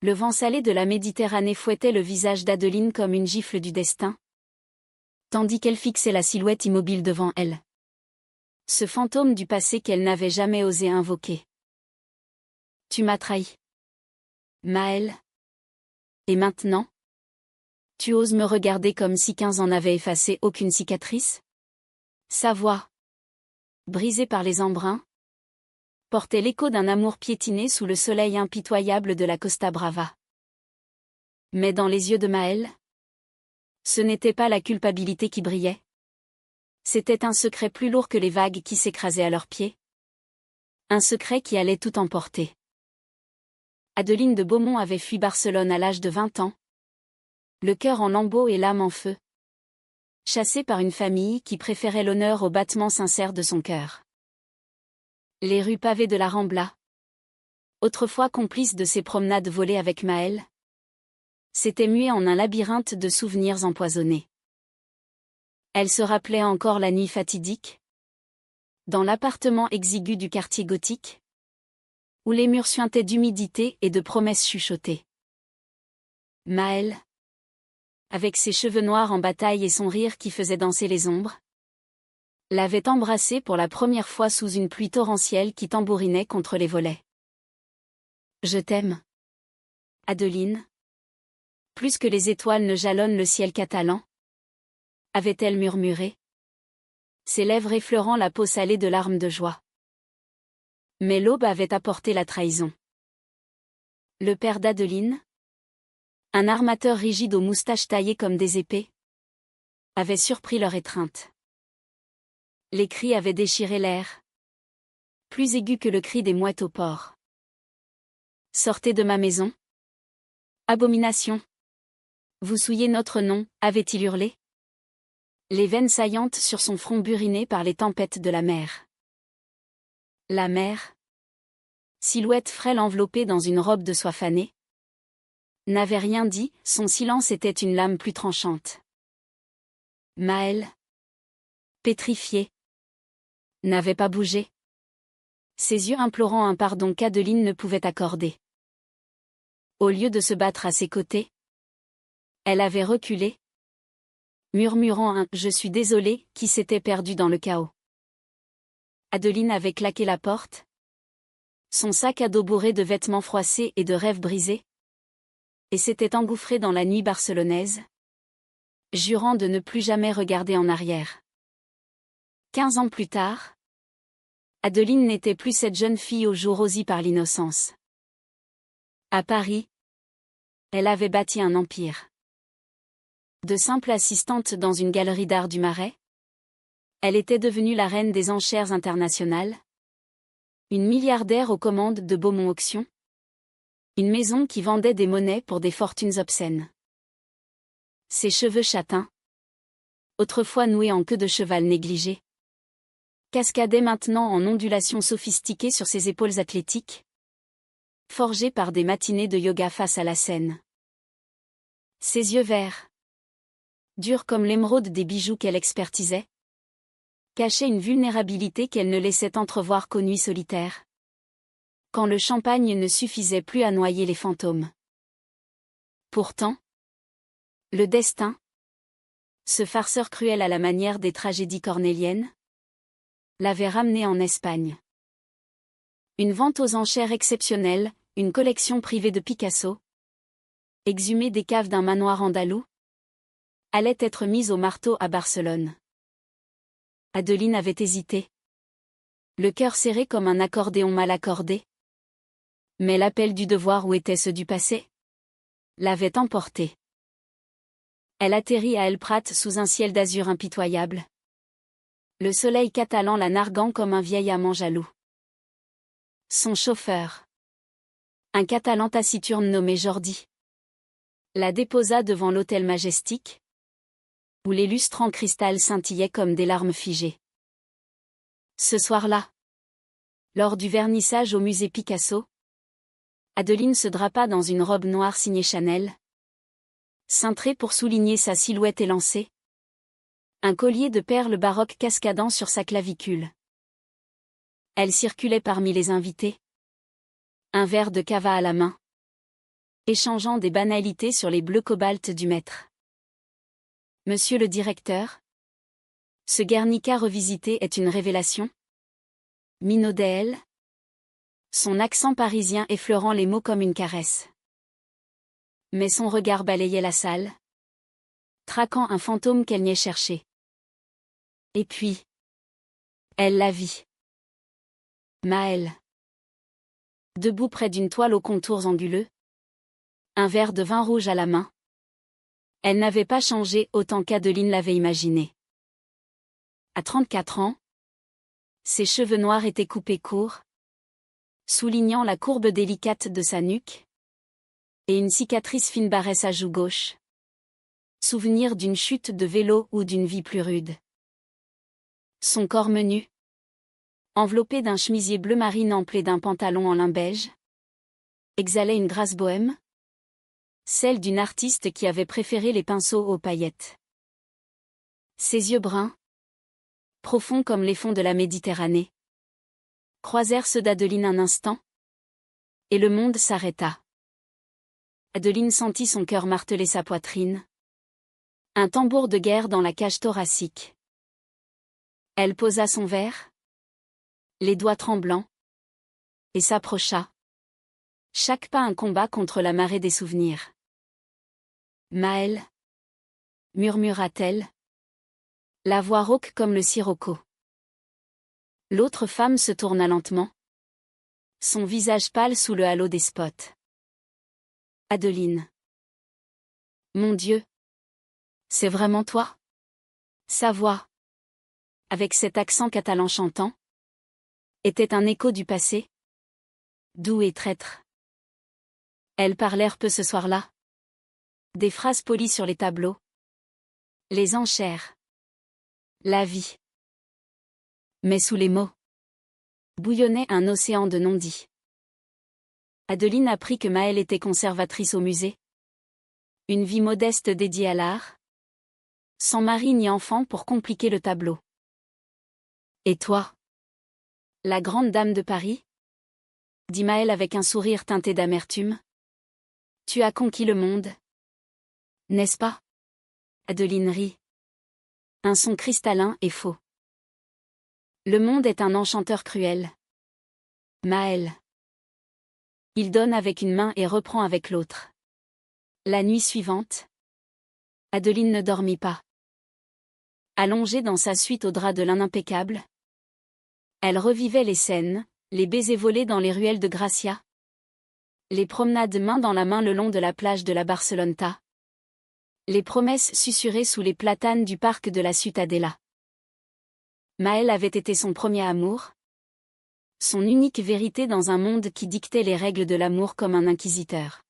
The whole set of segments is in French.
Le vent salé de la Méditerranée fouettait le visage d'Adeline comme une gifle du destin, tandis qu'elle fixait la silhouette immobile devant elle. Ce fantôme du passé qu'elle n'avait jamais osé invoquer. Tu m'as trahi, Maëlle. Et maintenant? Tu oses me regarder comme si 15 ans n'avaient effacé aucune cicatrice? Sa voix, brisée par les embruns, portait l'écho d'un amour piétiné sous le soleil impitoyable de la Costa Brava. Mais dans les yeux de Maëlle, ce n'était pas la culpabilité qui brillait. C'était un secret plus lourd que les vagues qui s'écrasaient à leurs pieds. Un secret qui allait tout emporter. Adeline de Beaumont avait fui Barcelone à l'âge de 20 ans. Le cœur en lambeaux et l'âme en feu. Chassée par une famille qui préférait l'honneur au battement sincère de son cœur. Les rues pavées de la Rambla, autrefois complice de ses promenades volées avec Maëlle, s'étaient muées en un labyrinthe de souvenirs empoisonnés. Elle se rappelait encore la nuit fatidique, dans l'appartement exigu du quartier gothique, où les murs suintaient d'humidité et de promesses chuchotées. Maëlle, avec ses cheveux noirs en bataille et son rire qui faisait danser les ombres, l'avait embrassée pour la première fois sous une pluie torrentielle qui tambourinait contre les volets. Je t'aime, Adeline. Plus que les étoiles ne jalonnent le ciel catalan, avait-elle murmuré, ses lèvres effleurant la peau salée de larmes de joie. Mais l'aube avait apporté la trahison. Le père d'Adeline, un armateur rigide aux moustaches taillées comme des épées, avait surpris leur étreinte. Les cris avaient déchiré l'air, plus aigus que le cri des mouettes au port. Sortez de ma maison. Abomination. Vous souillez notre nom, avait-il hurlé. Les veines saillantes sur son front buriné par les tempêtes de la mer. La mer, silhouette frêle enveloppée dans une robe de soie fanée, n'avait rien dit, son silence était une lame plus tranchante. Maëlle, pétrifiée, n'avait pas bougé. Ses yeux implorant un pardon qu'Adeline ne pouvait accorder. Au lieu de se battre à ses côtés, elle avait reculé, murmurant un « je suis désolée » qui s'était perdu dans le chaos. Adeline avait claqué la porte, son sac à dos bourré de vêtements froissés et de rêves brisés, et s'était engouffrée dans la nuit barcelonaise, jurant de ne plus jamais regarder en arrière. 15 ans plus tard, Adeline n'était plus cette jeune fille aux joues rosies par l'innocence. À Paris, elle avait bâti un empire. De simple assistante dans une galerie d'art du Marais, elle était devenue la reine des enchères internationales, une milliardaire aux commandes de Beaumont Auction, une maison qui vendait des monnaies pour des fortunes obscènes. Ses cheveux châtains, autrefois noués en queue de cheval négligée, cascadaient maintenant en ondulations sophistiquées sur ses épaules athlétiques, forgées par des matinées de yoga face à la Seine. Ses yeux verts, durs comme l'émeraude des bijoux qu'elle expertisait, cachaient une vulnérabilité qu'elle ne laissait entrevoir qu'aux nuits solitaires, quand le champagne ne suffisait plus à noyer les fantômes. Pourtant, le destin, ce farceur cruel à la manière des tragédies cornéliennes, l'avait ramenée en Espagne. Une vente aux enchères exceptionnelle, une collection privée de Picasso, exhumée des caves d'un manoir andalou, allait être mise au marteau à Barcelone. Adeline avait hésité, le cœur serré comme un accordéon mal accordé. Mais l'appel du devoir ou était ceux du passé l'avait emporté. Elle atterrit à El Prat sous un ciel d'azur impitoyable. Le soleil catalan la narguant comme un vieil amant jaloux. Son chauffeur, un Catalan taciturne nommé Jordi, la déposa devant l'hôtel majestique, où les lustres en cristal scintillaient comme des larmes figées. Ce soir-là, lors du vernissage au musée Picasso, Adeline se drapa dans une robe noire signée Chanel, cintrée pour souligner sa silhouette élancée, un collier de perles baroques cascadant sur sa clavicule. Elle circulait parmi les invités, un verre de cava à la main, échangeant des banalités sur les bleus cobalt du maître. Monsieur le directeur? Ce Guernica revisité est une révélation? Minaudait elle, son accent parisien effleurant les mots comme une caresse. Mais son regard balayait la salle, traquant un fantôme qu'elle niait chercher. Et puis, elle la vit. Maëlle. Debout près d'une toile aux contours anguleux, un verre de vin rouge à la main. Elle n'avait pas changé autant qu'Adeline l'avait imaginé. À 34 ans, ses cheveux noirs étaient coupés courts, soulignant la courbe délicate de sa nuque, et une cicatrice fine barrait sa joue gauche. Souvenir d'une chute de vélo ou d'une vie plus rude. Son corps menu, enveloppé d'un chemisier bleu marine emplé d'un pantalon en lin beige, exhalait une grâce bohème, celle d'une artiste qui avait préféré les pinceaux aux paillettes. Ses yeux bruns, profonds comme les fonds de la Méditerranée, croisèrent ceux d'Adeline un instant, et le monde s'arrêta. Adeline sentit son cœur marteler sa poitrine. Un tambour de guerre dans la cage thoracique. Elle posa son verre, les doigts tremblants, et s'approcha. Chaque pas un combat contre la marée des souvenirs. Maëlle, murmura-t-elle, la voix rauque comme le sirocco. L'autre femme se tourna lentement, son visage pâle sous le halo des spots. Adeline. Mon Dieu. C'est vraiment toi? Sa voix, avec cet accent catalan chantant, était un écho du passé, doux et traître. Elles parlèrent peu ce soir-là. Des phrases polies sur les tableaux. Les enchères. La vie. Mais sous les mots, bouillonnait un océan de non-dits. Adeline apprit que Maëlle était conservatrice au musée. Une vie modeste dédiée à l'art. Sans mari ni enfant pour compliquer le tableau. Et toi? La grande dame de Paris? Dit Maëlle avec un sourire teinté d'amertume. Tu as conquis le monde. N'est-ce pas? Adeline rit. Un son cristallin et faux. Le monde est un enchanteur cruel. Maëlle. Il donne avec une main et reprend avec l'autre. La nuit suivante, Adeline ne dormit pas. Allongée dans sa suite au drap de lin impeccable, elle revivait les scènes, les baisers volés dans les ruelles de Gracia, les promenades main dans la main le long de la plage de la Barceloneta, les promesses susurrées sous les platanes du parc de la Ciutadella. Maëlle avait été son premier amour, son unique vérité dans un monde qui dictait les règles de l'amour comme un inquisiteur.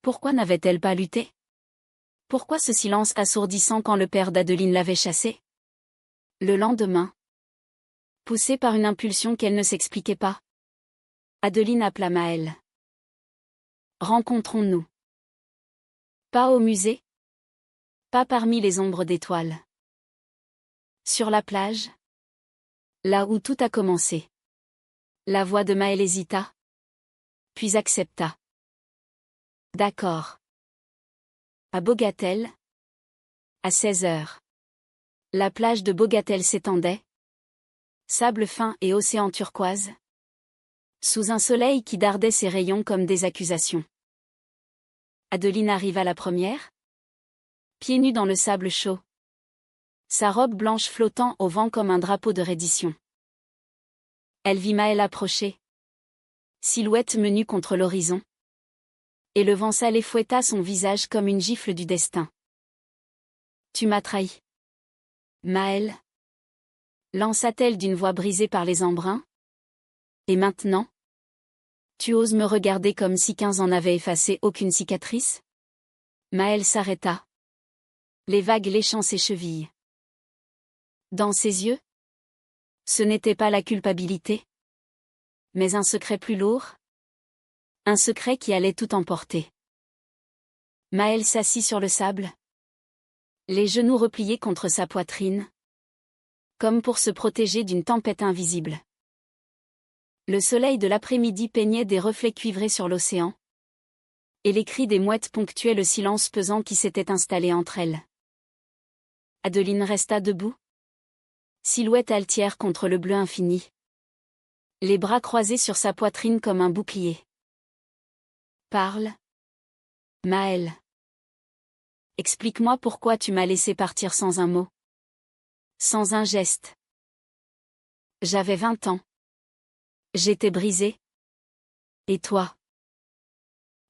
Pourquoi n'avait-elle pas lutté? Pourquoi ce silence assourdissant quand le père d'Adeline l'avait chassée? Le lendemain, poussée par une impulsion qu'elle ne s'expliquait pas, Adeline appela Maëlle. Rencontrons-nous. Pas au musée. Pas parmi les ombres d'étoiles. Sur la plage. Là où tout a commencé. La voix de Maëlle hésita. Puis accepta. D'accord. À Bogatel. À 16 heures. La plage de Bogatel s'étendait. Sable fin et océan turquoise. Sous un soleil qui dardait ses rayons comme des accusations. Adeline arriva la première. Pieds nus dans le sable chaud. Sa robe blanche flottant au vent comme un drapeau de reddition. Elle vit Maëlle approcher. Silhouette menue contre l'horizon. Et le vent salé fouetta son visage comme une gifle du destin. Tu m'as trahi. Maëlle. Lança-t-elle d'une voix brisée par les embruns. Et maintenant? Tu oses me regarder comme si 15 ans n'avaient effacé aucune cicatrice? Maëlle s'arrêta. Les vagues léchant ses chevilles. Dans ses yeux? Ce n'était pas la culpabilité. Mais un secret plus lourd? Un secret qui allait tout emporter. Maëlle s'assit sur le sable. Les genoux repliés contre sa poitrine. Comme pour se protéger d'une tempête invisible. Le soleil de l'après-midi peignait des reflets cuivrés sur l'océan. Et les cris des mouettes ponctuaient le silence pesant qui s'était installé entre elles. Adeline resta debout. Silhouette altière contre le bleu infini. Les bras croisés sur sa poitrine comme un bouclier. Parle. Maëlle. Explique-moi pourquoi tu m'as laissé partir sans un mot. Sans un geste. J'avais 20 ans. J'étais brisée. Et toi?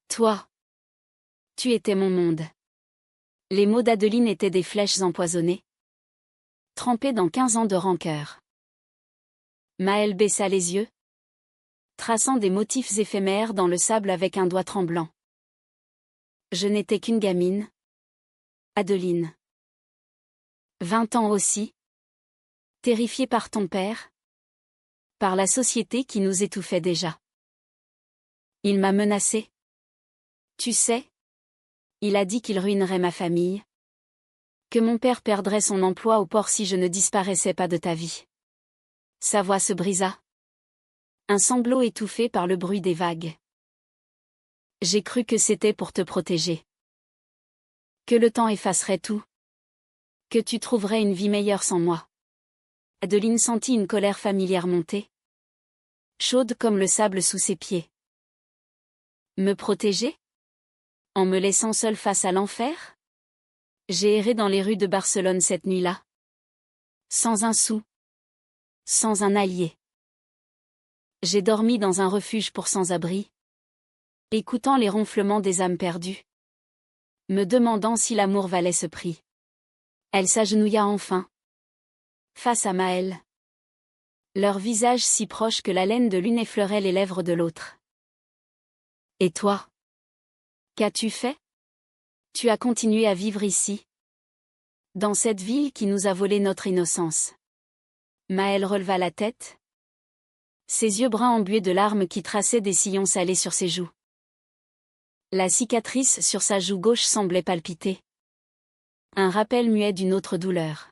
Toi. Tu étais mon monde. Les mots d'Adeline étaient des flèches empoisonnées. Trempées dans 15 ans de rancœur. Maëlle baissa les yeux. Traçant des motifs éphémères dans le sable avec un doigt tremblant. Je n'étais qu'une gamine. Adeline. 20 ans aussi. Terrifiée par ton père. Par la société qui nous étouffait déjà. Il m'a menacée. Tu sais. Il a dit qu'il ruinerait ma famille. Que mon père perdrait son emploi au port si je ne disparaissais pas de ta vie. Sa voix se brisa. Un sanglot étouffé par le bruit des vagues. J'ai cru que c'était pour te protéger. Que le temps effacerait tout. Que tu trouverais une vie meilleure sans moi. Adeline sentit une colère familière monter. Chaude comme le sable sous ses pieds. Me protéger? En me laissant seule face à l'enfer? J'ai erré dans les rues de Barcelone cette nuit-là. Sans un sou. Sans un allié. J'ai dormi dans un refuge pour sans-abri. Écoutant les ronflements des âmes perdues. Me demandant si l'amour valait ce prix. Elle s'agenouilla enfin. Face à Maëlle. Leurs visages si proches que l'haleine de l'une effleurait les lèvres de l'autre. Et toi? Qu'as-tu fait? Tu as continué à vivre ici. Dans cette ville qui nous a volé notre innocence. Maëlle releva la tête. Ses yeux bruns embués de larmes qui traçaient des sillons salés sur ses joues. La cicatrice sur sa joue gauche semblait palpiter. Un rappel muet d'une autre douleur.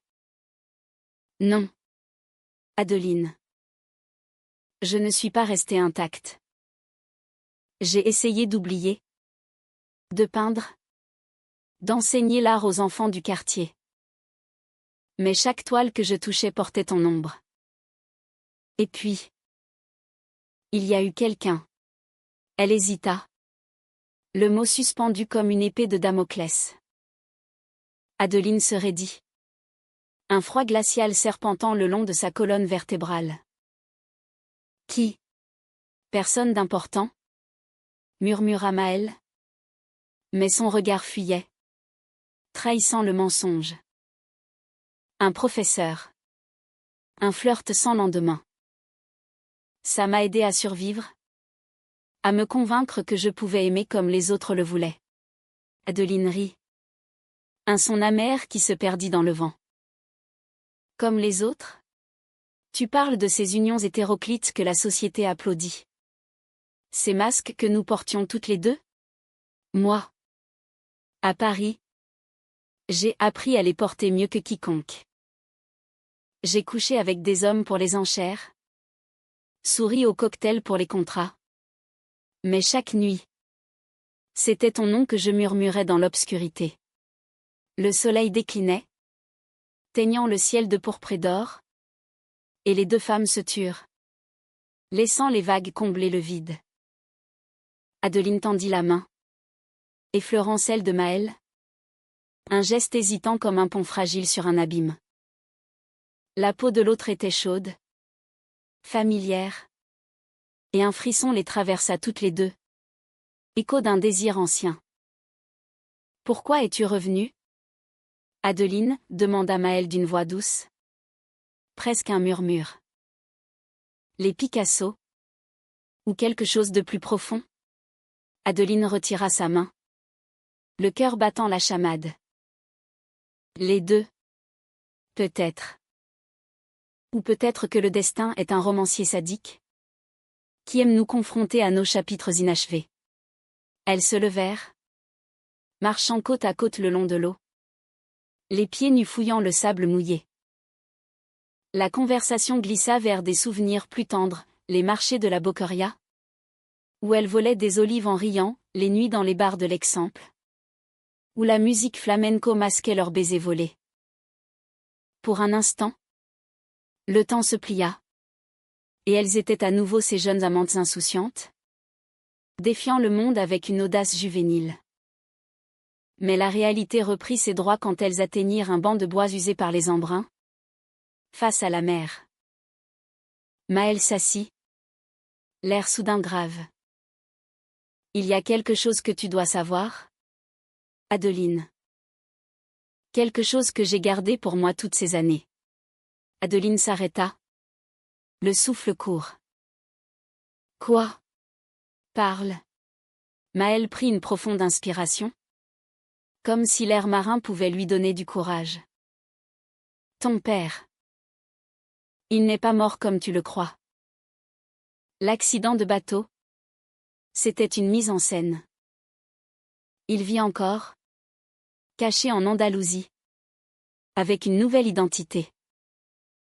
Non. Adeline. Je ne suis pas restée intacte. J'ai essayé d'oublier. De peindre. D'enseigner l'art aux enfants du quartier. Mais chaque toile que je touchais portait ton ombre. Et puis. Il y a eu quelqu'un. Elle hésita. Le mot suspendu comme une épée de Damoclès. Adeline se raidit. Un froid glacial serpentant le long de sa colonne vertébrale. Qui? Personne d'important? Murmura Maëlle. Mais son regard fuyait. Trahissant le mensonge. Un professeur. Un flirt sans lendemain. Ça m'a aidé à survivre. À me convaincre que je pouvais aimer comme les autres le voulaient. Adeline rit. Un son amer qui se perdit dans le vent. Comme les autres? Tu parles de ces unions hétéroclites que la société applaudit. Ces masques que nous portions toutes les deux? Moi. À Paris. J'ai appris à les porter mieux que quiconque. J'ai couché avec des hommes pour les enchères. Souri au cocktail pour les contrats. Mais chaque nuit. C'était ton nom que je murmurais dans l'obscurité. Le soleil déclinait. Teignant le ciel de pourpre et d'or. Et les deux femmes se turent. Laissant les vagues combler le vide. Adeline tendit la main. Effleurant celle de Maëlle. Un geste hésitant comme un pont fragile sur un abîme. La peau de l'autre était chaude. Familière. Et un frisson les traversa toutes les deux. Écho d'un désir ancien. Pourquoi es-tu revenue? Adeline, demanda Maëlle d'une voix douce. Presque un murmure. Les Picasso? Ou quelque chose de plus profond? Adeline retira sa main. Le cœur battant la chamade. Les deux. Peut-être. Ou peut-être que le destin est un romancier sadique qui aime nous confronter à nos chapitres inachevés. Elles se levèrent, marchant côte à côte le long de l'eau, les pieds nus fouillant le sable mouillé. La conversation glissa vers des souvenirs plus tendres, les marchés de la Boqueria, où elle volait des olives en riant, les nuits dans les bars de l'Exemple, où la musique flamenco masquait leurs baisers volés. Pour un instant, le temps se plia. Et elles étaient à nouveau ces jeunes amantes insouciantes, défiant le monde avec une audace juvénile. Mais la réalité reprit ses droits quand elles atteignirent un banc de bois usé par les embruns, face à la mer. Maëlle s'assit, l'air soudain grave. Il y a quelque chose que tu dois savoir, Adeline. Quelque chose que j'ai gardé pour moi toutes ces années. Adeline s'arrêta. Le souffle court. Quoi? Parle. Maëlle prit une profonde inspiration. Comme si l'air marin pouvait lui donner du courage. Ton père. Il n'est pas mort comme tu le crois. L'accident de bateau. C'était une mise en scène. Il vit encore. Caché en Andalousie. Avec une nouvelle identité.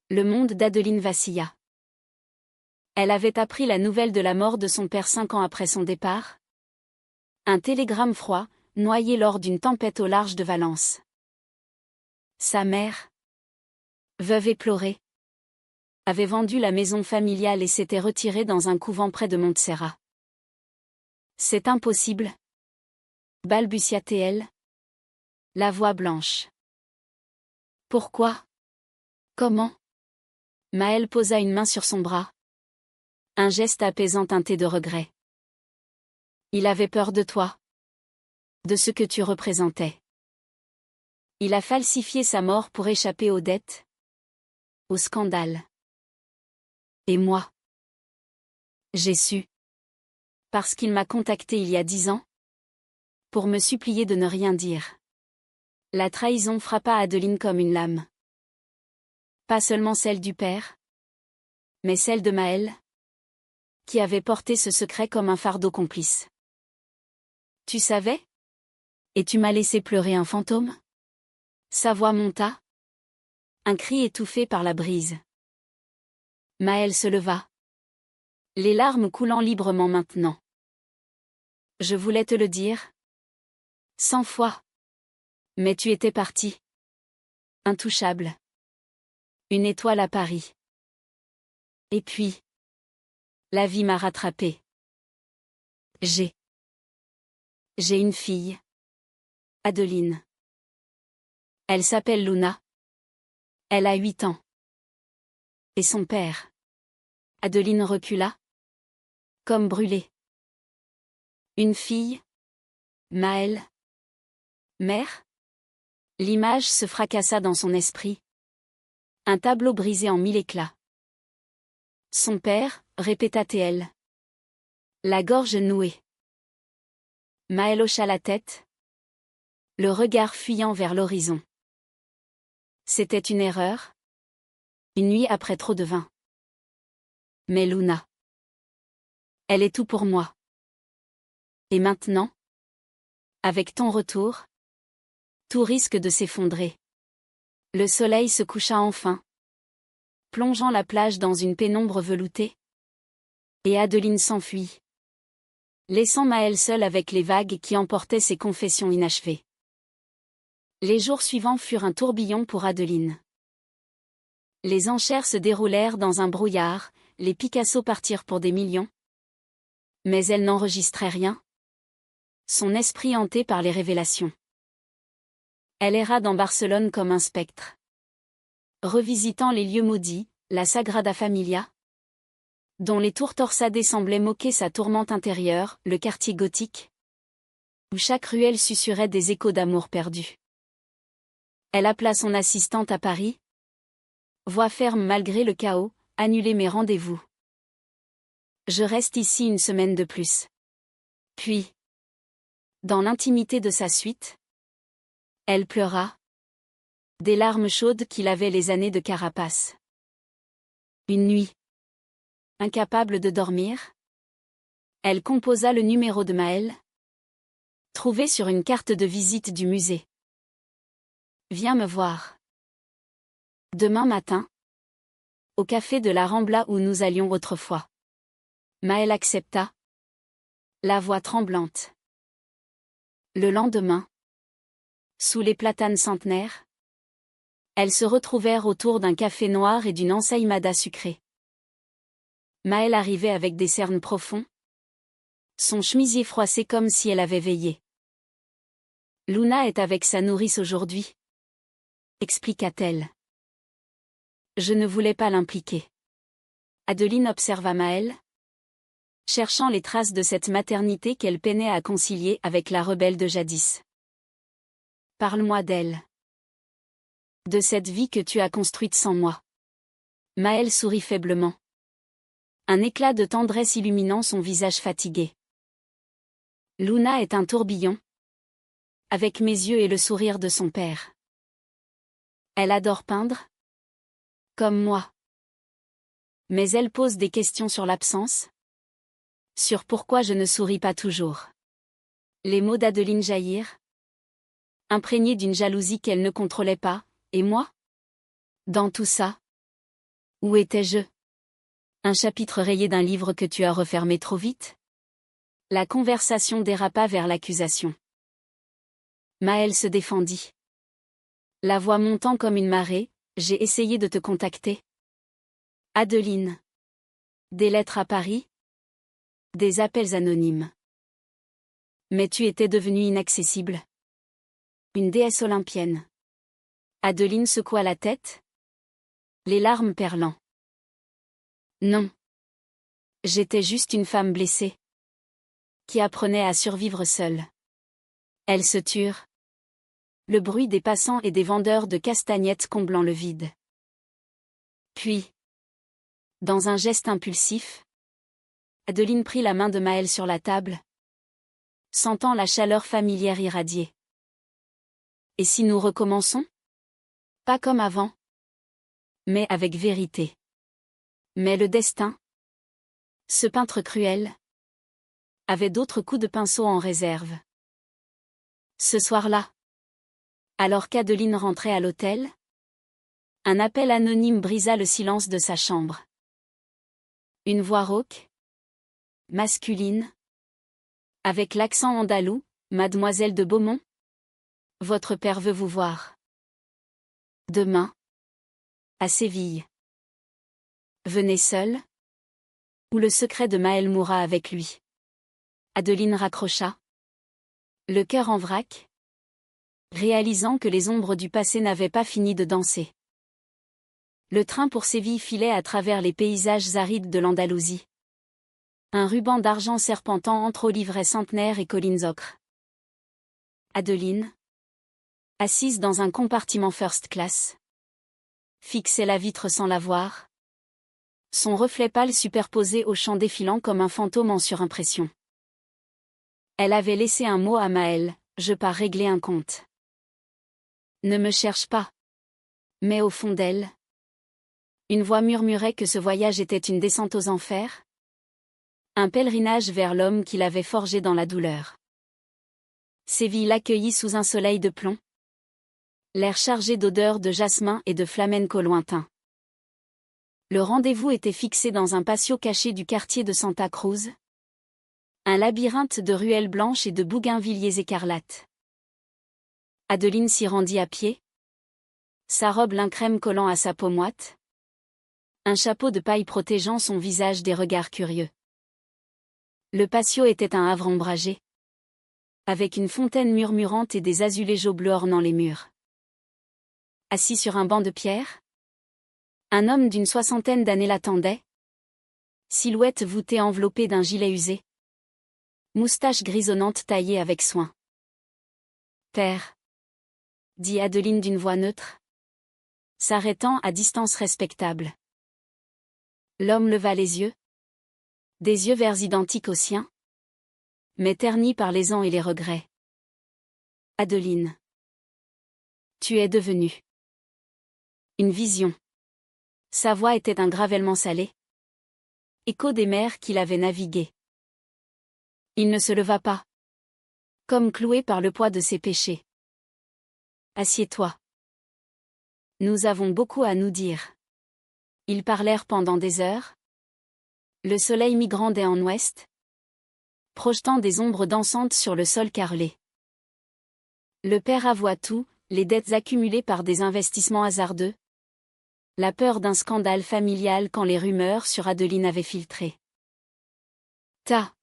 Le monde d'Adeline vacilla. Elle avait appris la nouvelle de la mort de son père 5 ans après son départ. Un télégramme froid, noyé lors d'une tempête au large de Valence. Sa mère, veuve éplorée, avait vendu la maison familiale et s'était retirée dans un couvent près de Montserrat. C'est impossible, balbutia-t-elle, la voix blanche. Pourquoi? Comment? Maëlle posa une main sur son bras. Un geste apaisant teinté de regret. Il avait peur de toi. De ce que tu représentais. Il a falsifié sa mort pour échapper aux dettes. Au scandale. Et moi? J'ai su. Parce qu'il m'a contacté il y a 10 ans. Pour me supplier de ne rien dire. La trahison frappa Adeline comme une lame. Pas seulement celle du père. Mais celle de Maëlle. Qui avait porté ce secret comme un fardeau complice. Tu savais? Et tu m'as laissé pleurer un fantôme? Sa voix monta. Un cri étouffé par la brise. Maëlle se leva. Les larmes coulant librement maintenant. Je voulais te le dire. 100 fois. Mais tu étais parti. Intouchable. Une étoile à Paris. Et puis. La vie m'a rattrapée. J'ai une fille. Adeline. Elle s'appelle Luna. Elle a 8 ans. Et son père. Adeline recula. Comme brûlée. Une fille. Maëlle. Mère? L'image se fracassa dans son esprit. Un tableau brisé en 1000 éclats. Son père, répéta-t-elle. La gorge nouée. Maëlle hocha la tête. Le regard fuyant vers l'horizon. C'était une erreur. Une nuit après trop de vin. Mais Luna. Elle est tout pour moi. Et maintenant? Avec ton retour? Tout risque de s'effondrer. Le soleil se coucha enfin. Plongeant la plage dans une pénombre veloutée. Et Adeline s'enfuit. Laissant Maëlle seule avec les vagues qui emportaient ses confessions inachevées. Les jours suivants furent un tourbillon pour Adeline. Les enchères se déroulèrent dans un brouillard, les Picasso partirent pour des millions. Mais elle n'enregistrait rien. Son esprit hanté par les révélations. Elle erra dans Barcelone comme un spectre. Revisitant les lieux maudits, la Sagrada Familia, dont les tours torsadées semblaient moquer sa tourmente intérieure, le quartier gothique, où chaque ruelle susurrait des échos d'amour perdu. Elle appela son assistante à Paris. Voix ferme malgré le chaos, annulez mes rendez-vous. Je reste ici une semaine de plus. Puis, dans l'intimité de sa suite, elle pleura. Des larmes chaudes qui lavaient les années de carapace. Une nuit. Incapable de dormir, elle composa le numéro de Maëlle, trouvé sur une carte de visite du musée. Viens me voir. Demain matin. Au café de la Rambla où nous allions autrefois. Maëlle accepta. La voix tremblante. Le lendemain, sous les platanes centenaires, elles se retrouvèrent autour d'un café noir et d'une ensaïmada sucrée. Maëlle arrivait avec des cernes profonds, son chemisier froissé comme si elle avait veillé. Luna est avec sa nourrice aujourd'hui, expliqua-t-elle. Je ne voulais pas l'impliquer. Adeline observa Maëlle, cherchant les traces de cette maternité qu'elle peinait à concilier avec la rebelle de jadis. Parle-moi d'elle. De cette vie que tu as construite sans moi. Maëlle sourit faiblement. Un éclat de tendresse illuminant son visage fatigué. Luna est un tourbillon. Avec mes yeux et le sourire de son père. Elle adore peindre. Comme moi. Mais elle pose des questions sur l'absence. Sur pourquoi je ne souris pas toujours. Les mots d'Adeline jaillirent. Imprégnés d'une jalousie qu'elle ne contrôlait pas. Et moi? Dans tout ça? Où étais-je? Un chapitre rayé d'un livre que tu as refermé trop vite? La conversation dérapa vers l'accusation. Maëlle se défendit. La voix montant comme une marée, j'ai essayé de te contacter. Adeline. Des lettres à Paris? Des appels anonymes. Mais tu étais devenue inaccessible. Une déesse olympienne. Adeline secoua la tête. Les larmes perlant. Non. J'étais juste une femme blessée. Qui apprenait à survivre seule. Elles se turent. Le bruit des passants et des vendeurs de castagnettes comblant le vide. Puis, dans un geste impulsif, Adeline prit la main de Maëlle sur la table, sentant la chaleur familière irradier. Et si nous recommençons? Pas comme avant, mais avec vérité. Mais le destin, ce peintre cruel, avait d'autres coups de pinceau en réserve. Ce soir-là, alors qu'Adeline rentrait à l'hôtel, un appel anonyme brisa le silence de sa chambre. Une voix rauque, masculine, avec l'accent andalou, Mademoiselle de Beaumont? Votre père veut vous voir. Demain. À Séville. Venez seul? Ou le secret de Maëlle mourra avec lui? Adeline raccrocha. Le cœur en vrac, réalisant que les ombres du passé n'avaient pas fini de danser. Le train pour Séville filait à travers les paysages arides de l'Andalousie. Un ruban d'argent serpentant entre oliveraies centenaires et collines ocres. Adeline, assise dans un compartiment first class, fixait la vitre sans la voir. Son reflet pâle superposé au champ défilant comme un fantôme en surimpression. Elle avait laissé un mot à Maëlle, je pars régler un compte. Ne me cherche pas. Mais au fond d'elle, une voix murmurait que ce voyage était une descente aux enfers. Un pèlerinage vers l'homme qui l'avait forgé dans la douleur. Séville l'accueillit sous un soleil de plomb. L'air chargé d'odeurs de jasmin et de flamenco lointain. Le rendez-vous était fixé dans un patio caché du quartier de Santa Cruz. Un labyrinthe de ruelles blanches et de bougainvilliers écarlates. Adeline s'y rendit à pied. Sa robe lin crème collant à sa peau moite. Un chapeau de paille protégeant son visage des regards curieux. Le patio était un havre ombragé. Avec une fontaine murmurante et des azulégeaux bleus ornant les murs. Assis sur un banc de pierre, un homme d'une soixantaine d'années l'attendait. Silhouette voûtée enveloppée d'un gilet usé. Moustache grisonnante taillée avec soin. Père, dit Adeline d'une voix neutre, s'arrêtant à distance respectable. L'homme leva les yeux. Des yeux verts identiques aux siens, mais ternis par les ans et les regrets. Adeline. Tu es devenue une vision. Sa voix était un gravellement salé. Écho des mers qu'il avait naviguées. Il ne se leva pas. Comme cloué par le poids de ses péchés. Assieds-toi. Nous avons beaucoup à nous dire. Ils parlèrent pendant des heures. Le soleil migrandait en ouest, projetant des ombres dansantes sur le sol carrelé. Le père avoua tout, les dettes accumulées par des investissements hasardeux. La peur d'un scandale familial quand les rumeurs sur Adeline avaient filtré. Ta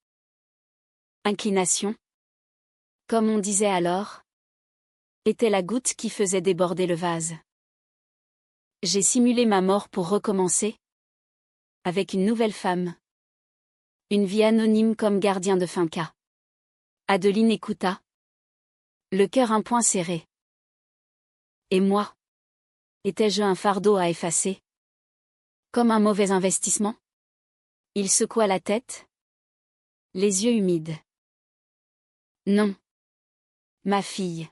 inclination, comme on disait alors, était la goutte qui faisait déborder le vase. J'ai simulé ma mort pour recommencer. Avec une nouvelle femme. Une vie anonyme comme gardien de finca. Adeline écouta. Le cœur un point serré. Et moi? Étais-je un fardeau à effacer? Comme un mauvais investissement? Il secoua la tête. Les yeux humides. Non. Ma fille.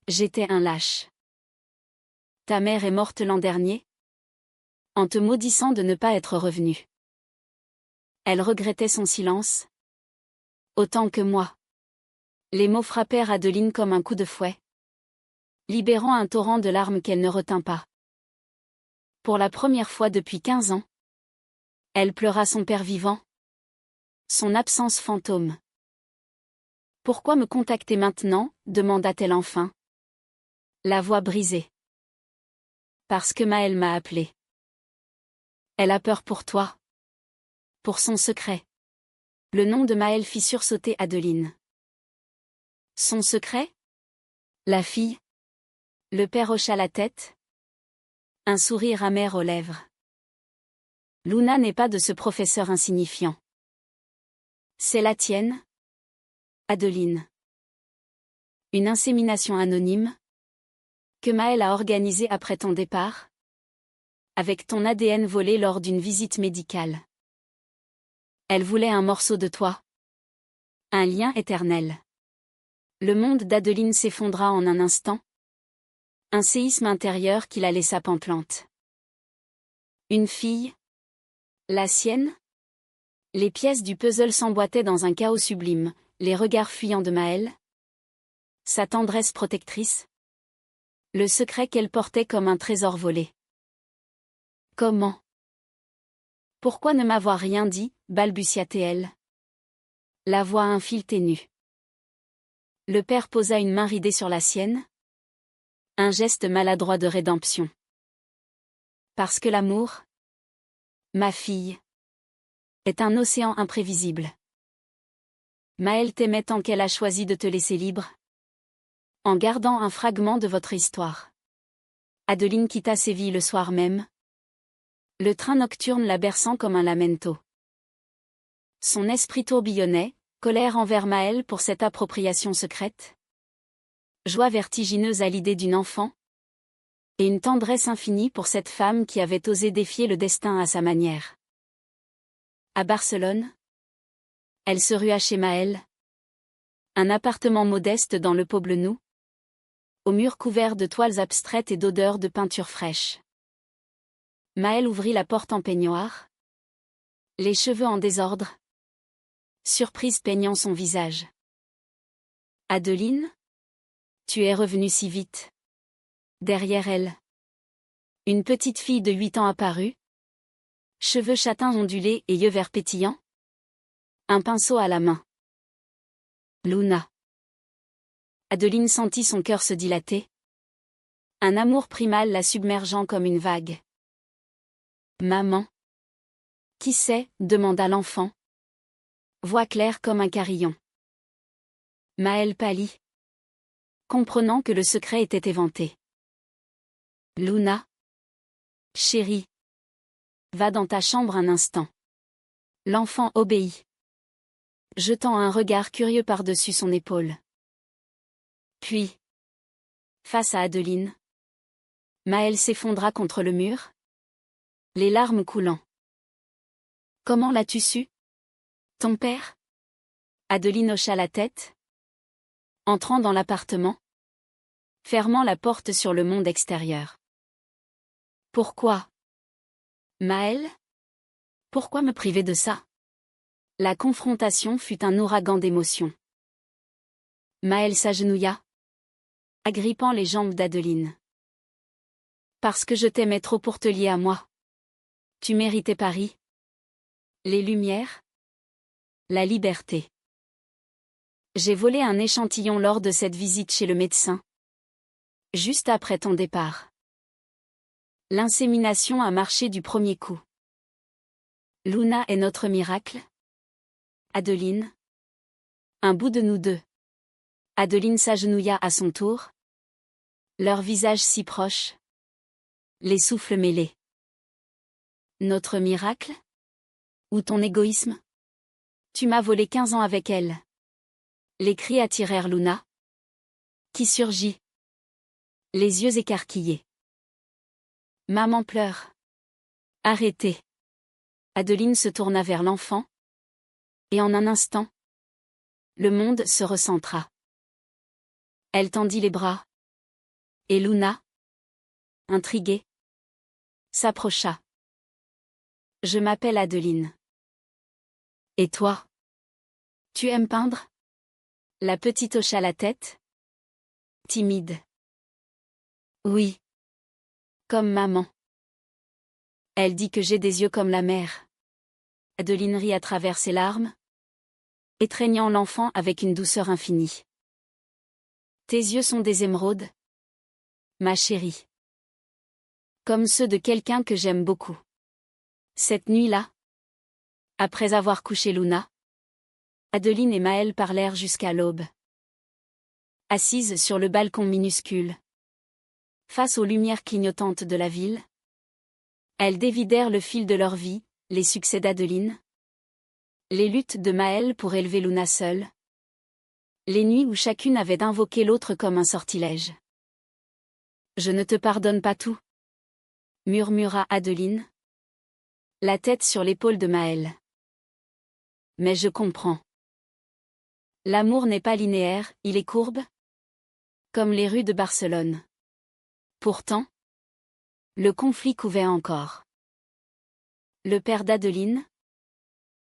J'étais un lâche. Ta mère est morte l'an dernier? En te maudissant de ne pas être revenue. Elle regrettait son silence. Autant que moi. Les mots frappèrent Adeline comme un coup de fouet. Libérant un torrent de larmes qu'elle ne retint pas. Pour la première fois depuis 15 ans. Elle pleura son père vivant. Son absence fantôme. Pourquoi me contacter maintenant? Demanda-t-elle enfin. La voix brisée. Parce que Maëlle m'a appelée. Elle a peur pour toi. Pour son secret. Le nom de Maëlle fit sursauter Adeline. Son secret? La fille? Le père hocha la tête. Un sourire amer aux lèvres. Luna n'est pas de ce professeur insignifiant. C'est la tienne? Adeline. Une insémination anonyme? Que Maëlle a organisée après ton départ? Avec ton ADN volé lors d'une visite médicale. Elle voulait un morceau de toi. Un lien éternel. Le monde d'Adeline s'effondra en un instant. Un séisme intérieur qui la laissa pantelante. Une fille? La sienne? Les pièces du puzzle s'emboîtaient dans un chaos sublime, les regards fuyants de Maëlle. Sa tendresse protectrice. Le secret qu'elle portait comme un trésor volé. Comment? Pourquoi ne m'avoir rien dit? Balbutia-t-elle. La voix à un fil ténu. Le père posa une main ridée sur la sienne. Un geste maladroit de rédemption. Parce que l'amour, ma fille, est un océan imprévisible. Maëlle t'aimait tant qu'elle a choisi de te laisser libre. En gardant un fragment de votre histoire. Adeline quitta Séville le soir même. Le train nocturne la berçant comme un lamento. Son esprit tourbillonnait, colère envers Maëlle pour cette appropriation secrète. Joie vertigineuse à l'idée d'une enfant. Et une tendresse infinie pour cette femme qui avait osé défier le destin à sa manière. À Barcelone, elle se rua chez Maëlle. Un appartement modeste dans le Poblenou. Aux murs couverts de toiles abstraites et d'odeurs de peinture fraîche. Maëlle ouvrit la porte en peignoir. Les cheveux en désordre. Surprise peignant son visage. Adeline? Tu es revenue si vite. Derrière elle. Une petite fille de 8 ans apparut. Cheveux châtains ondulés et yeux verts pétillants. Un pinceau à la main. Luna. Adeline sentit son cœur se dilater. Un amour primal la submergeant comme une vague. Maman. Qui c'est? Demanda l'enfant. Voix claire comme un carillon. Maëlle pâlit. Comprenant que le secret était éventé. Luna. Chérie. Va dans ta chambre un instant. L'enfant obéit. Jetant un regard curieux par-dessus son épaule. Puis, face à Adeline, Maëlle s'effondra contre le mur. Les larmes coulant. Comment l'as-tu su? Ton père? Adeline hocha la tête. Entrant dans l'appartement. Fermant la porte sur le monde extérieur. Pourquoi? Maëlle? Pourquoi me priver de ça? La confrontation fut un ouragan d'émotions. Maëlle s'agenouilla. Agrippant les jambes d'Adeline. Parce que je t'aimais trop pour te lier à moi. Tu méritais Paris. Les lumières. La liberté. J'ai volé un échantillon lors de cette visite chez le médecin. Juste après ton départ. L'insémination a marché du premier coup. Luna est notre miracle. Adeline. Un bout de nous deux. Adeline s'agenouilla à son tour. Leurs visages si proches. Les souffles mêlés. Notre miracle? Ou ton égoïsme? Tu m'as volé 15 ans avec elle. Les cris attirèrent Luna. Qui surgit. Les yeux écarquillés. Maman pleure. Arrêtez. Adeline se tourna vers l'enfant. Et en un instant, le monde se recentra. Elle tendit les bras. Et Luna, intriguée, s'approcha. Je m'appelle Adeline. Et toi? Tu aimes peindre? La petite hocha la tête. Timide. Oui. Comme maman. Elle dit que j'ai des yeux comme la mer. Adeline rit à travers ses larmes, étreignant l'enfant avec une douceur infinie. Tes yeux sont des émeraudes, ma chérie. Comme ceux de quelqu'un que j'aime beaucoup. Cette nuit-là, après avoir couché Luna, Adeline et Maëlle parlèrent jusqu'à l'aube. Assises sur le balcon minuscule, face aux lumières clignotantes de la ville, elles dévidèrent le fil de leur vie, les succès d'Adeline, les luttes de Maëlle pour élever Luna seule, les nuits où chacune avait d'invoquer l'autre comme un sortilège. Je ne te pardonne pas tout, murmura Adeline, la tête sur l'épaule de Maëlle. Mais je comprends. L'amour n'est pas linéaire, il est courbe, comme les rues de Barcelone. Pourtant, le conflit couvait encore. Le père d'Adeline,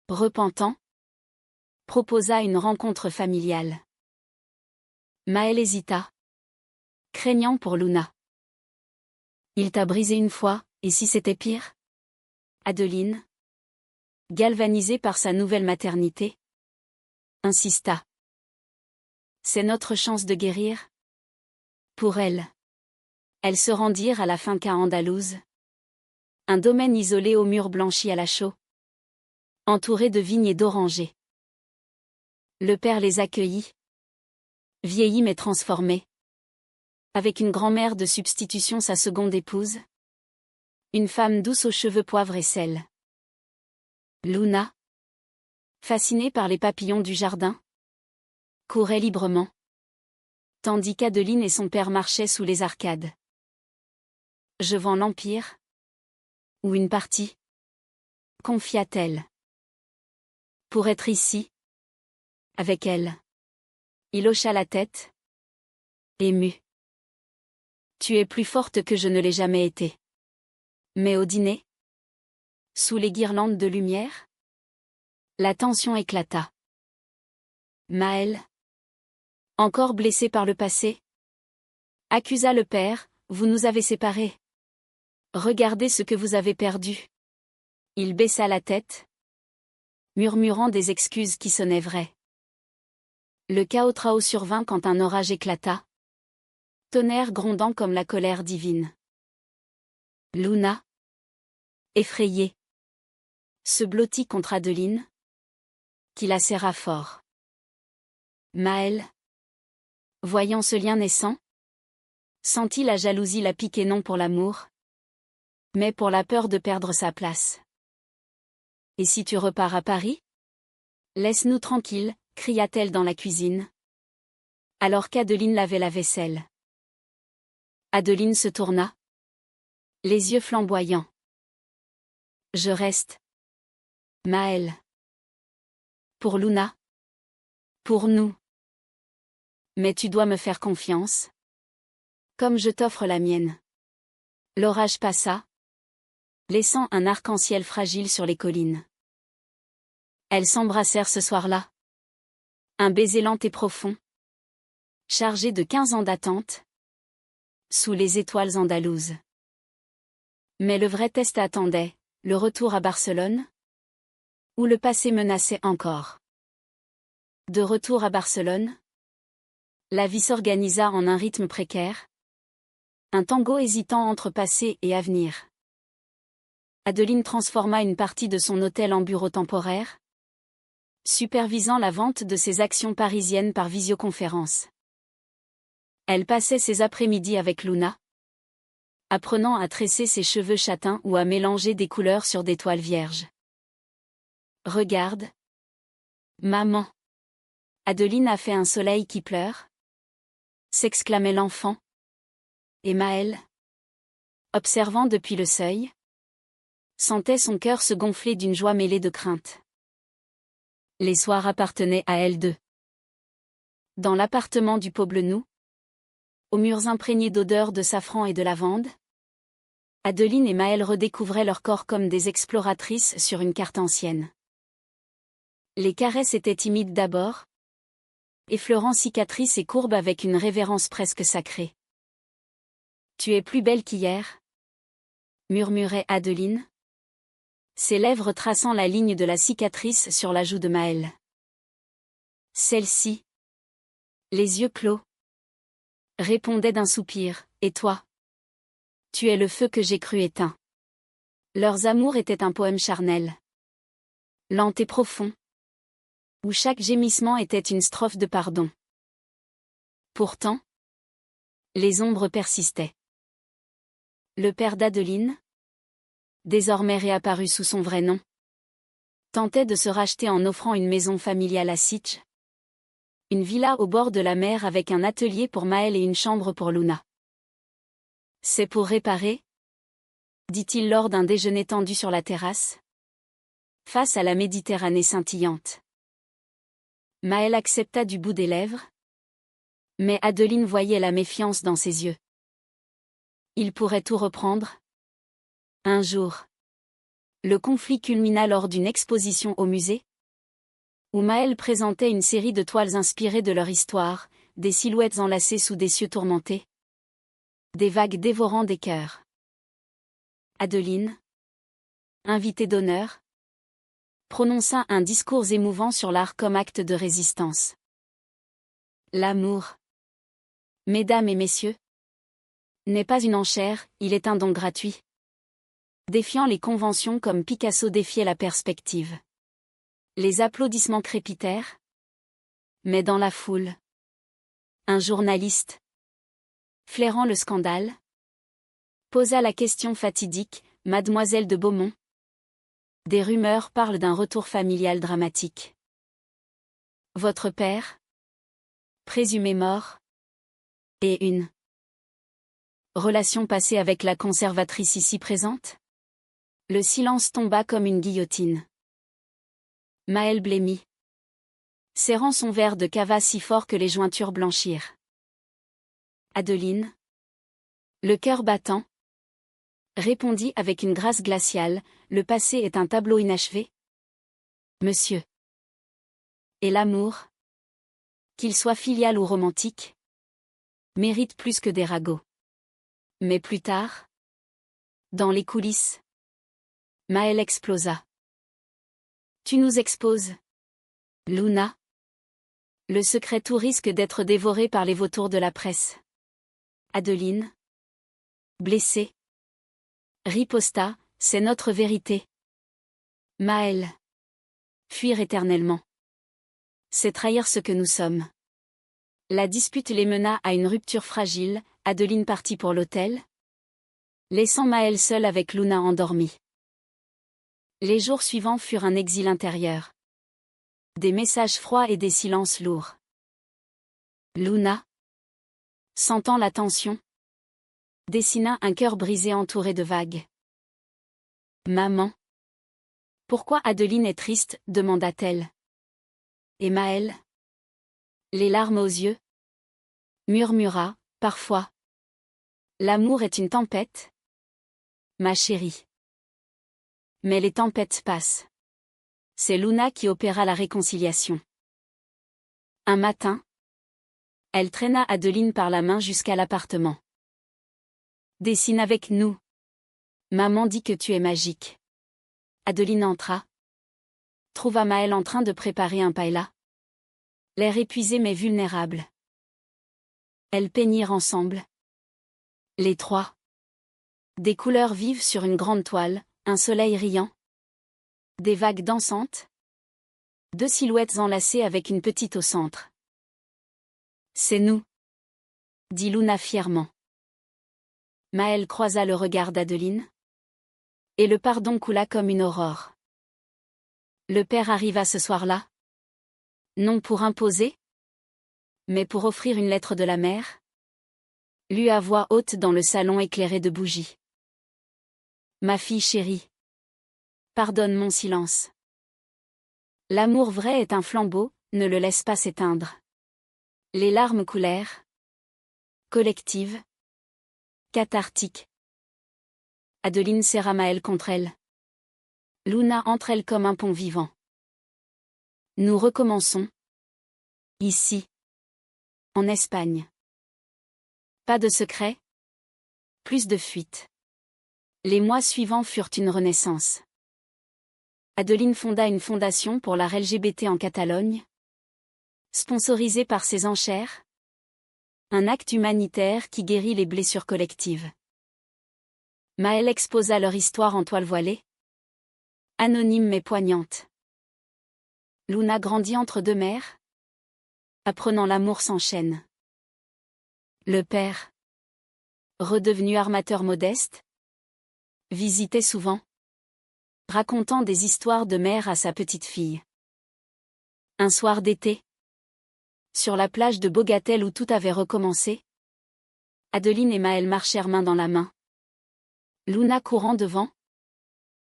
repentant, proposa une rencontre familiale. Maëlle hésita, craignant pour Luna. Il t'a brisé une fois, et si c'était pire? Adeline, galvanisée par sa nouvelle maternité, insista. C'est notre chance de guérir. Pour elle. Elles se rendirent à la finca andalouse. Un domaine isolé aux murs blanchis à la chaux. Entouré de vignes et d'orangers. Le père les accueillit. Vieilli mais transformé. Avec une grand-mère de substitution, sa seconde épouse. Une femme douce aux cheveux poivre et sel. Luna, fascinée par les papillons du jardin, courait librement. Tandis qu'Adeline et son père marchaient sous les arcades. Je vends l'Empire. Ou une partie. Confia-t-elle. Pour être ici. Avec elle. Il hocha la tête. Ému. Tu es plus forte que je ne l'ai jamais été. Mais au dîner, sous les guirlandes de lumière, la tension éclata. Maëlle, encore blessée par le passé, accusa le père, vous nous avez séparés. Regardez ce que vous avez perdu. Il baissa la tête, murmurant des excuses qui sonnaient vraies. Le chaos survint quand un orage éclata, tonnerre grondant comme la colère divine. Luna, effrayée, se blottit contre Adeline, qui la serra fort. Maëlle, voyant ce lien naissant, sentit la jalousie la piquer non pour l'amour, mais pour la peur de perdre sa place. Et si tu repars à Paris? Laisse-nous tranquilles, cria-t-elle dans la cuisine, alors qu'Adeline lavait la vaisselle. Adeline se tourna, les yeux flamboyants. Je reste. Maëlle. Pour Luna. Pour nous. Mais tu dois me faire confiance. Comme je t'offre la mienne. L'orage passa, laissant un arc-en-ciel fragile sur les collines. Elles s'embrassèrent ce soir-là. Un baiser lent et profond. Chargé de 15 ans d'attente. Sous les étoiles andalouses. Mais le vrai test attendait, le retour à Barcelone. Où le passé menaçait encore. De retour à Barcelone, la vie s'organisa en un rythme précaire. Un tango hésitant entre passé et avenir. Adeline transforma une partie de son hôtel en bureau temporaire, supervisant la vente de ses actions parisiennes par visioconférence. Elle passait ses après-midi avec Luna, apprenant à tresser ses cheveux châtains ou à mélanger des couleurs sur des toiles vierges. « Regarde, maman. Adeline a fait un soleil qui pleure ?» s'exclamait l'enfant. Et Maëlle, observant depuis le seuil, sentait son cœur se gonfler d'une joie mêlée de crainte. Les soirs appartenaient à elles deux. Dans l'appartement du Poblenou, aux murs imprégnés d'odeurs de safran et de lavande, Adeline et Maëlle redécouvraient leur corps comme des exploratrices sur une carte ancienne. Les caresses étaient timides d'abord, effleurant cicatrices et courbes avec une révérence presque sacrée. « Tu es plus belle qu'hier » murmurait Adeline, ses lèvres traçant la ligne de la cicatrice sur la joue de Maëlle. Celle-ci, les yeux clos, répondait d'un soupir, « Et toi ? Tu es le feu que j'ai cru éteint. » Leurs amours étaient un poème charnel, lent et profond, où chaque gémissement était une strophe de pardon. Pourtant, les ombres persistaient. Le père d'Adeline, désormais réapparu sous son vrai nom, tentait de se racheter en offrant une maison familiale à Sitges, une villa au bord de la mer avec un atelier pour Maëlle et une chambre pour Luna. « C'est pour réparer ?» dit-il lors d'un déjeuner tendu sur la terrasse, face à la Méditerranée scintillante. Maëlle accepta du bout des lèvres, mais Adeline voyait la méfiance dans ses yeux. Il pourrait tout reprendre. Un jour, le conflit culmina lors d'une exposition au musée, où Maëlle présentait une série de toiles inspirées de leur histoire, des silhouettes enlacées sous des cieux tourmentés, des vagues dévorant des cœurs. Adeline, invitée d'honneur, prononça un discours émouvant sur l'art comme acte de résistance. L'amour, mesdames et messieurs, n'est pas une enchère, il est un don gratuit. Défiant les conventions comme Picasso défiait la perspective. Les applaudissements crépitèrent. Mais dans la foule, un journaliste, flairant le scandale, posa la question fatidique, « Mademoiselle de Beaumont ?» Des rumeurs parlent d'un retour familial dramatique. Votre père, présumé mort, et une relation passée avec la conservatrice ici présente? Le silence tomba comme une guillotine. Maëlle blêmit, serrant son verre de cava si fort que les jointures blanchirent. Adeline, le cœur battant, répondit avec une grâce glaciale, « Le passé est un tableau inachevé. Monsieur. Et l'amour, qu'il soit filial ou romantique, mérite plus que des ragots. » Mais plus tard, dans les coulisses, Maëlle explosa. « Tu nous exposes, Luna. Le secret tout risque d'être dévoré par les vautours de la presse. » Adeline, blessée, riposta, « C'est notre vérité. » Maëlle, fuir éternellement, c'est trahir ce que nous sommes. La dispute les mena à une rupture fragile. Adeline partit pour l'hôtel, laissant Maëlle seule avec Luna endormie. Les jours suivants furent un exil intérieur. Des messages froids et des silences lourds. Luna, sentant la tension, dessina un cœur brisé entouré de vagues. « Maman. Pourquoi Adeline est triste ?» demanda-t-elle. Et Maëlle, les larmes aux yeux, murmura, « Parfois. L'amour est une tempête, ma chérie. Mais les tempêtes passent. » C'est Luna qui opéra la réconciliation. Un matin, elle traîna Adeline par la main jusqu'à l'appartement. « Dessine avec nous. Maman dit que tu es magique. » Adeline entra, trouva Maëlle en train de préparer un paella. L'air épuisé mais vulnérable. Elles peignirent ensemble. Les trois. Des couleurs vives sur une grande toile, un soleil riant. Des vagues dansantes. Deux silhouettes enlacées avec une petite au centre. C'est nous, dit Luna fièrement. Maëlle croisa le regard d'Adeline. Et le pardon coula comme une aurore. Le père arriva ce soir-là. Non pour imposer, mais pour offrir une lettre de la mère. Lue à voix haute dans le salon éclairé de bougies. Ma fille chérie. Pardonne mon silence. L'amour vrai est un flambeau, ne le laisse pas s'éteindre. Les larmes coulèrent. Collectives. Cathartiques. Adeline serra Maëlle contre elle. Luna entre elles comme un pont vivant. Nous recommençons. Ici. En Espagne. Pas de secret. Plus de fuite. Les mois suivants furent une renaissance. Adeline fonda une fondation pour l'art LGBT en Catalogne. Sponsorisée par ses enchères. Un acte humanitaire qui guérit les blessures collectives. Maëlle exposa leur histoire en toile voilée. Anonyme mais poignante. Luna grandit entre deux mères. Apprenant l'amour sans chaîne. Le père. Redevenu armateur modeste. Visitait souvent. Racontant des histoires de mère à sa petite fille. Un soir d'été. Sur la plage de Bogatel où tout avait recommencé. Adeline et Maëlle marchèrent main dans la main. Luna courant devant.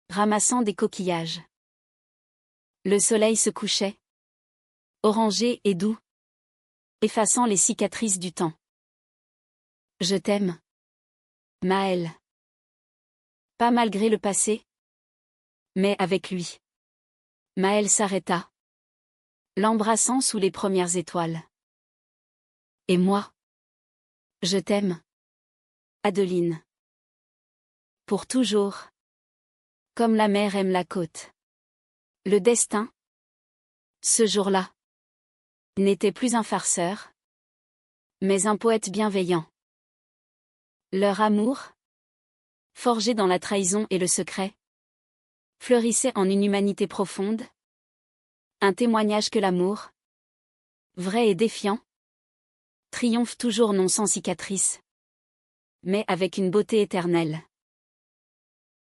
Ramassant des coquillages. Le soleil se couchait. Orangé et doux. Effaçant les cicatrices du temps. Je t'aime. Maëlle. Pas malgré le passé. Mais avec lui. Maëlle s'arrêta. L'embrassant sous les premières étoiles. Et moi? Je t'aime. Adeline. Pour toujours. Comme la mer aime la côte. Le destin. Ce jour-là. N'était plus un farceur. Mais un poète bienveillant. Leur amour. Forgé dans la trahison et le secret. Fleurissait en une humanité profonde. Un témoignage que l'amour. Vrai et défiant. Triomphe toujours non sans cicatrice. Mais avec une beauté éternelle.